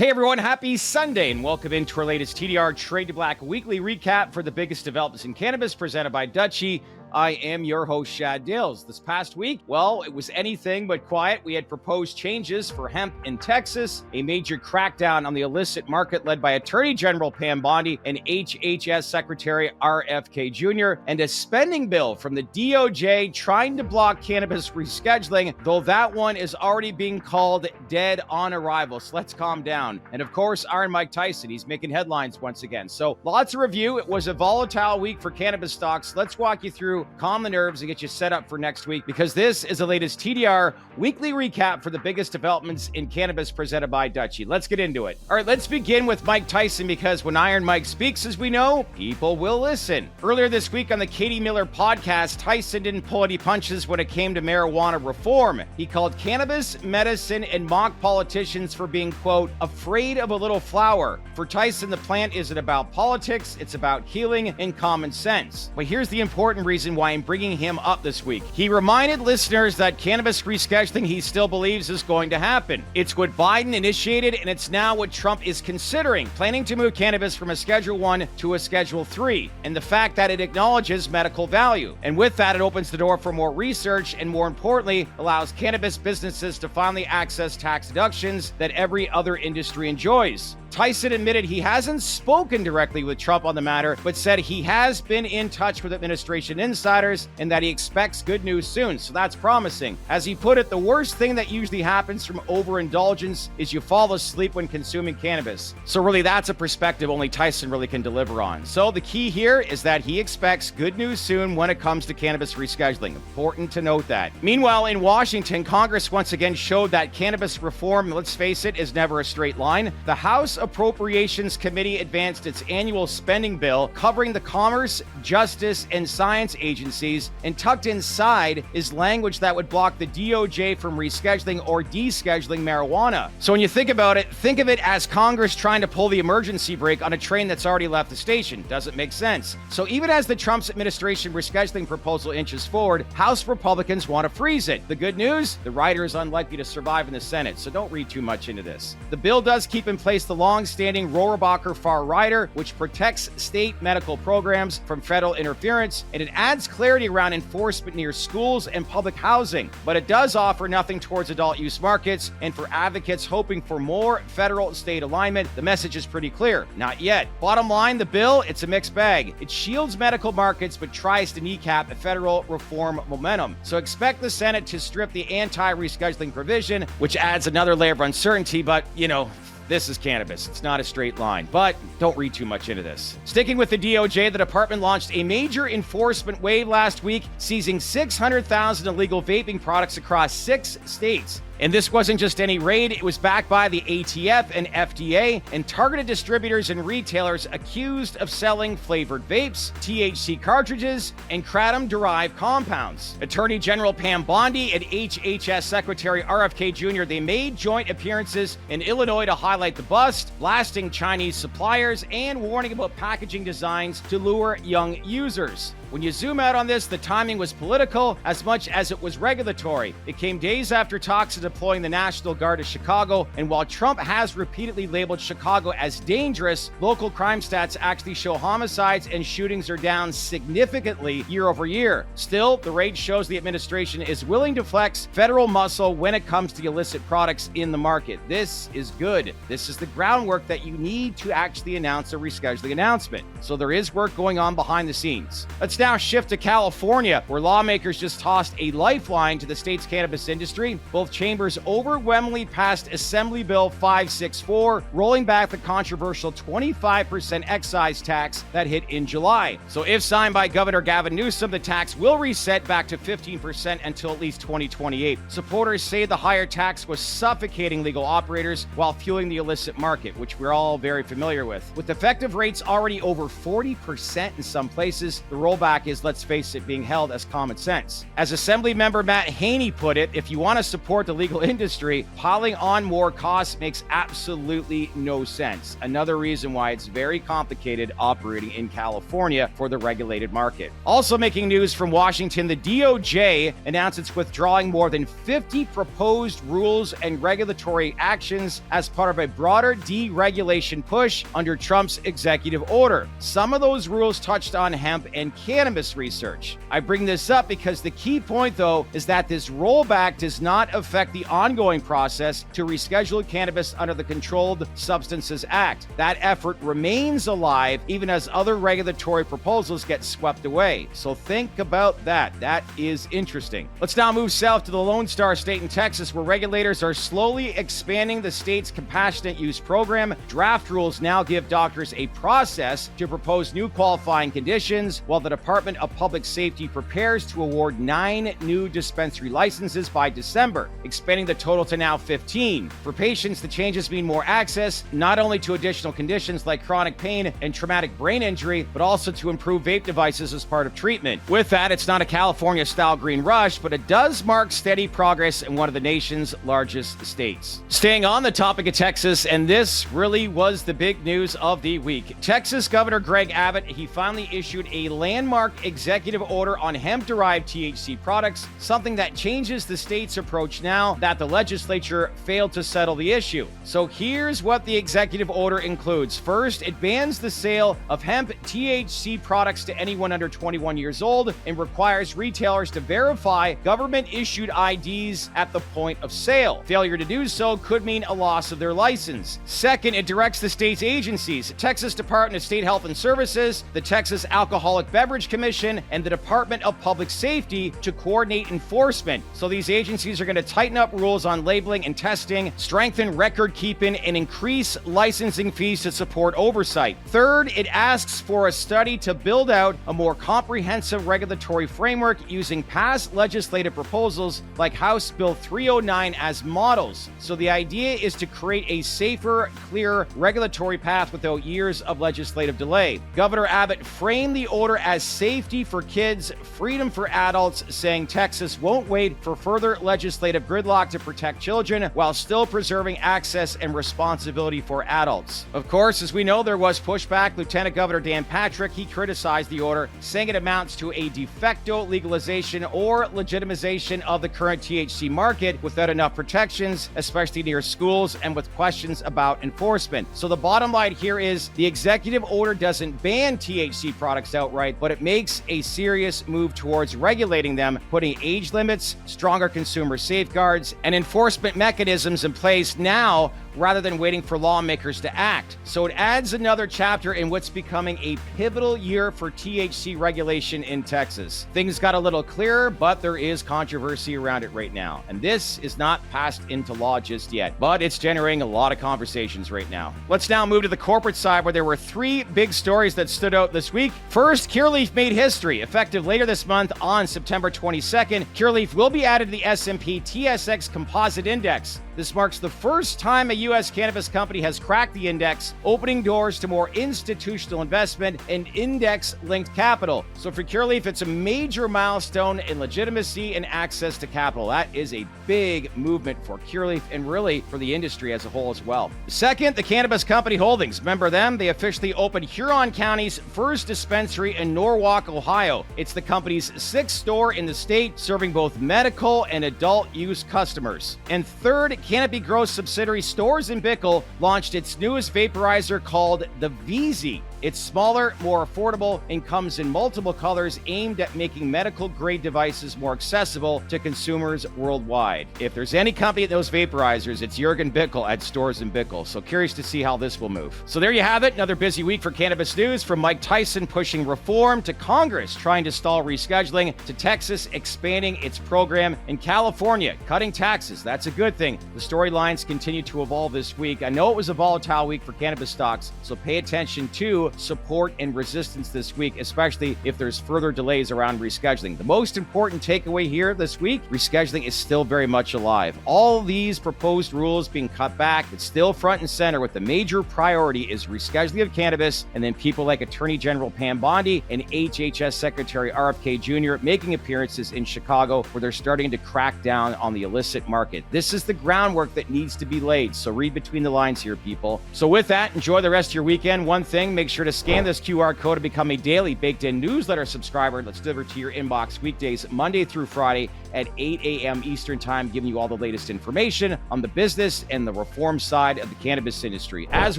Hey everyone, happy Sunday and welcome into our latest TDR Trade to Black weekly recap for the biggest developments in cannabis presented by Dutchie. I am your host, Shad Dales. This past week, well, it was anything but quiet. We had proposed changes for hemp in Texas, a major crackdown on the illicit market led by Attorney General Pam Bondi and HHS Secretary RFK Jr., and a spending bill from the DOJ trying to block cannabis rescheduling, though that one is already being called dead on arrival. So let's calm down. And of course, Iron Mike Tyson, he's making headlines once again. So lots of review. It was a volatile week for cannabis stocks. Let's walk you through, calm the nerves, and get you set up for next week, because this is the latest TDR weekly recap for the biggest developments in cannabis presented by Dutchie. Let's get into it. All right, let's begin with Mike Tyson, because when Iron Mike speaks, as we know, people will listen. Earlier this week on the Katie Miller podcast, Tyson didn't pull any punches when it came to marijuana reform. He called cannabis medicine and mocked politicians for being, quote, afraid of a little flower. For Tyson, the plant isn't about politics, it's about healing and common sense. But here's the important reason why I'm bringing him up this week. He reminded listeners that cannabis rescheduling he still believes is going to happen. It's what Biden initiated, and it's now what Trump is considering, planning to move cannabis from a Schedule 1 to a Schedule 3, and the fact that it acknowledges medical value. And with that, it opens the door for more research and, more importantly, allows cannabis businesses to finally access tax deductions that every other industry enjoys. Tyson admitted he hasn't spoken directly with Trump on the matter, but said he has been in touch with administration insiders and that he expects good news soon, so that's promising. As he put it, the worst thing that usually happens from overindulgence is you fall asleep when consuming cannabis. So really, that's a perspective only Tyson really can deliver on. So the key here is that he expects good news soon when it comes to cannabis rescheduling. Important to note that. Meanwhile, in Washington, Congress once again showed that cannabis reform, let's face it, is never a straight line. The House Appropriations Committee advanced its annual spending bill covering the Commerce, Justice, and Science agencies, and tucked inside is language that would block the DOJ from rescheduling or descheduling marijuana. So when you think about it, think of it as Congress trying to pull the emergency brake on a train that's already left the station. Doesn't make sense. So even as the Trump's administration rescheduling proposal inches forward, House Republicans want to freeze it. The good news? The rider is unlikely to survive in the Senate, so don't read too much into this. The bill does keep in place the long-standing Rohrabacher Far Rider, which protects state medical programs from federal interference, and it adds clarity around enforcement near schools and public housing. But it does offer nothing towards adult use markets, and for advocates hoping for more federal-state alignment, the message is pretty clear. Not yet. Bottom line, the bill, it's a mixed bag. It shields medical markets, but tries to kneecap a federal reform momentum. So expect the Senate to strip the anti-rescheduling provision, which adds another layer of uncertainty, but, you know, this is cannabis. It's not a straight line, but don't read too much into this. Sticking with the DOJ, the department launched a major enforcement wave last week, seizing 600,000 illegal vaping products across 6 states. And this wasn't just any raid, it was backed by the ATF and FDA and targeted distributors and retailers accused of selling flavored vapes, THC cartridges, and kratom-derived compounds. Attorney General Pam Bondi and HHS Secretary RFK Jr., they made joint appearances in Illinois to highlight the bust, blasting Chinese suppliers, and warning about packaging designs to lure young users. When you zoom out on this, the timing was political as much as it was regulatory. It came days after talks of deploying the National Guard to Chicago, and while Trump has repeatedly labeled Chicago as dangerous, local crime stats actually show homicides and shootings are down significantly year over year. Still, the raid shows the administration is willing to flex federal muscle when it comes to illicit products in the market. This is good. This is the groundwork that you need to actually announce a rescheduling announcement. So there is work going on behind the scenes. Let's now shift to California, where lawmakers just tossed a lifeline to the state's cannabis industry. Both chambers overwhelmingly passed Assembly Bill 564, rolling back the controversial 25% excise tax that hit in July. So if signed by Governor Gavin Newsom, the tax will reset back to 15% until at least 2028. Supporters say the higher tax was suffocating legal operators while fueling the illicit market, which we're all very familiar with. With effective rates already over 40% in some places, the rollback rollback is, let's face it, being held as common sense. As Assemblymember Matt Haney put it, if you want to support the legal industry, piling on more costs makes absolutely no sense. Another reason why it's very complicated operating in California for the regulated market. Also making news from Washington, the DOJ announced it's withdrawing more than 50 proposed rules and regulatory actions as part of a broader deregulation push under Trump's executive order. Some of those rules touched on hemp and cannabis research. I bring this up because the key point, though, is that this rollback does not affect the ongoing process to reschedule cannabis under the Controlled Substances Act. That effort remains alive even as other regulatory proposals get swept away. So think about that. That is interesting. Let's now move south to the Lone Star State in Texas, where regulators are slowly expanding the state's compassionate use program. Draft rules now give doctors a process to propose new qualifying conditions, while the Department of Public Safety prepares to award 9 new dispensary licenses by December, expanding the total to now 15. For patients, the changes mean more access, not only to additional conditions like chronic pain and traumatic brain injury, but also to improve vape devices as part of treatment. With that, it's not a California-style green rush, but it does mark steady progress in one of the nation's largest states. Staying on the topic of Texas, and this really was the big news of the week. Texas Governor Greg Abbott, he finally issued a landmark executive order on hemp-derived THC products, something that changes the state's approach now that the legislature failed to settle the issue. So here's what the executive order includes. First, it bans the sale of hemp THC products to anyone under 21 years old and requires retailers to verify government-issued IDs at the point of sale. Failure to do so could mean a loss of their license. Second, it directs the state's agencies, Texas Department of State Health and Services, the Texas Alcoholic Beverage Commission, and the Department of Public Safety to coordinate enforcement. So these agencies are going to tighten up rules on labeling and testing, strengthen record keeping, and increase licensing fees to support oversight. Third, it asks for a study to build out a more comprehensive regulatory framework using past legislative proposals like House Bill 309 as models. So the idea is to create a safer, clearer regulatory path without years of legislative delay. Governor Abbott framed the order as safety for kids, freedom for adults, saying Texas won't wait for further legislative gridlock to protect children while still preserving access and responsibility for adults. Of course, as we know, there was pushback. Lieutenant Governor Dan Patrick, he criticized the order, saying it amounts to a de facto legalization or legitimization of the current THC market without enough protections, especially near schools and with questions about enforcement. So the bottom line here is the executive order doesn't ban THC products outright, but it makes a serious move towards regulating them, putting age limits, stronger consumer safeguards, and enforcement mechanisms in place now rather than waiting for lawmakers to act. So it adds another chapter in what's becoming a pivotal year for THC regulation in Texas. Things got a little clearer, but there is controversy around it right now. And this is not passed into law just yet, but it's generating a lot of conversations right now. Let's now move to the corporate side, where there were 3 big stories that stood out this week. First, Curaleaf made history. Effective later this month on September 22nd, Curaleaf will be added to the S&P TSX Composite Index. This marks the first time a U.S. cannabis company has cracked the index, opening doors to more institutional investment and index-linked capital. So for Curaleaf, it's a major milestone in legitimacy and access to capital. That is a big movement for Curaleaf and really for the industry as a whole as well. Second, the Cannabist Company Holdings. Remember them? They officially opened Huron County's first dispensary in Norwalk, Ohio. It's the company's 6th store in the state, serving both medical and adult use customers. And third, Canopy Growth subsidiary STORZ and BICKEL launched its newest vaporizer called the VEAZY. It's smaller, more affordable, and comes in multiple colors aimed at making medical-grade devices more accessible to consumers worldwide. If there's any company that knows vaporizers, it's Jurgen Bickel at STORZ and BICKEL. So curious to see how this will move. So there you have it. Another busy week for cannabis news, from Mike Tyson pushing reform to Congress trying to stall rescheduling to Texas expanding its program and California cutting taxes. That's a good thing. The storylines continue to evolve this week. I know it was a volatile week for cannabis stocks, so pay attention to support and resistance this week, especially if there's further delays around rescheduling. The most important takeaway here this week, rescheduling is still very much alive. All these proposed rules being cut back, it's still front and center with the major priority is rescheduling of cannabis, and then people like Attorney General Pam Bondi and HHS Secretary RFK Jr. making appearances in Chicago where they're starting to crack down on the illicit market. This is the groundwork that needs to be laid, so read between the lines here, people. So with that, enjoy the rest of your weekend. One thing, make sure to scan this QR code to become a daily baked-in newsletter subscriber that's delivered to your inbox weekdays, Monday through Friday at 8 a.m. Eastern Time, giving you all the latest information on the business and the reform side of the cannabis industry. As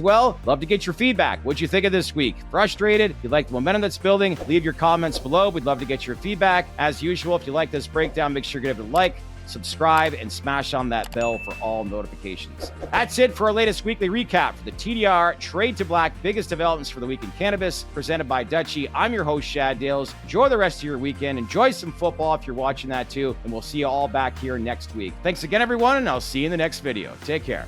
well, love to get your feedback. What'd you think of this week? Frustrated? If you like the momentum that's building, leave your comments below. We'd love to get your feedback. As usual, if you like this breakdown, make sure to give it a like, subscribe, and smash on that bell for all notifications. That's it for our latest weekly recap for the TDR Trade to Black biggest developments for the week in cannabis, presented by Dutchie. I'm your host, Shad Dales. Enjoy the rest of your weekend. Enjoy some football if you're watching that too, and we'll see you all back here next week. Thanks again, everyone, and I'll see you in the next video. Take care.